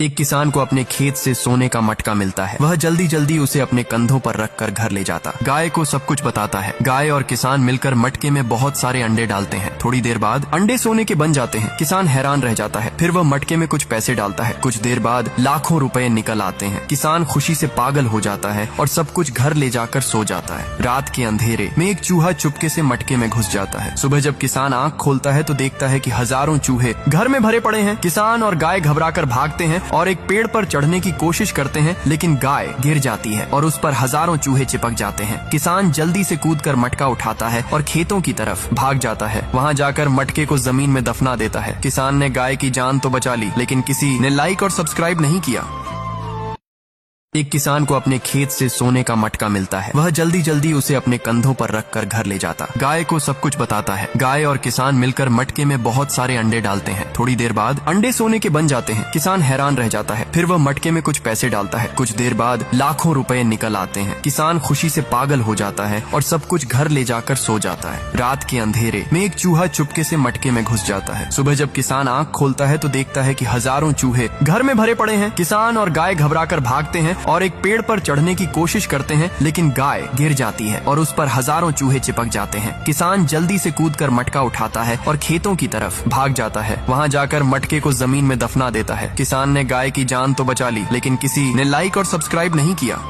एक किसान को अपने खेत से सोने का मटका मिलता है। वह जल्दी जल्दी उसे अपने कंधों पर रखकर घर ले जाता, गाय को सब कुछ बताता है। गाय और किसान मिलकर मटके में बहुत सारे अंडे डालते हैं। थोड़ी देर बाद अंडे सोने के बन जाते हैं। किसान हैरान रह जाता है। फिर वह मटके में कुछ पैसे डालता है। कुछ देर बाद लाखों रुपए निकल आते हैं। किसान खुशी से पागल हो जाता है और सब कुछ घर ले जाकर सो जाता है। रात के अंधेरे में एक चूहा चुपके से मटके में घुस जाता है। सुबह जब किसान आंख खोलता है तो देखता है कि हजारों चूहे घर में भरे पड़े हैं। किसान और गाय घबराकर भागते हैं और एक पेड़ पर चढ़ने की कोशिश करते हैं, लेकिन गाय गिर जाती है और उस पर हजारों चूहे चिपक जाते हैं। किसान जल्दी से कूदकर मटका उठाता है और खेतों की तरफ भाग जाता है। वहां जाकर मटके को जमीन में दफना देता है। किसान ने गाय की जान तो बचा ली, लेकिन किसी ने लाइक और सब्सक्राइब नहीं किया। एक किसान को अपने खेत से सोने का मटका मिलता है। वह जल्दी जल्दी उसे अपने कंधों पर रखकर घर ले जाता, गाय को सब कुछ बताता है। गाय और किसान मिलकर मटके में बहुत सारे अंडे डालते हैं। थोड़ी देर बाद अंडे सोने के बन जाते हैं। किसान हैरान रह जाता है। फिर वह मटके में कुछ पैसे डालता है। कुछ देर बाद लाखों रुपए निकल आते हैं। किसान खुशी से पागल हो जाता है और सब कुछ घर ले जाकर सो जाता है। रात के अंधेरे में एक चूहा चुपके से मटके में घुस जाता है। सुबह जब किसान आंख खोलता है तो देखता है कि हजारों चूहे घर में भरे पड़े हैं। किसान और गाय घबराकर भागते हैं और एक पेड़ पर चढ़ने की कोशिश करते हैं, लेकिन गाय गिर जाती है और उस पर हजारों चूहे चिपक जाते हैं। किसान जल्दी से कूदकर मटका उठाता है और खेतों की तरफ भाग जाता है। वहां जाकर मटके को जमीन में दफना देता है। किसान ने गाय की जान तो बचा ली, लेकिन किसी ने लाइक और सब्सक्राइब नहीं किया।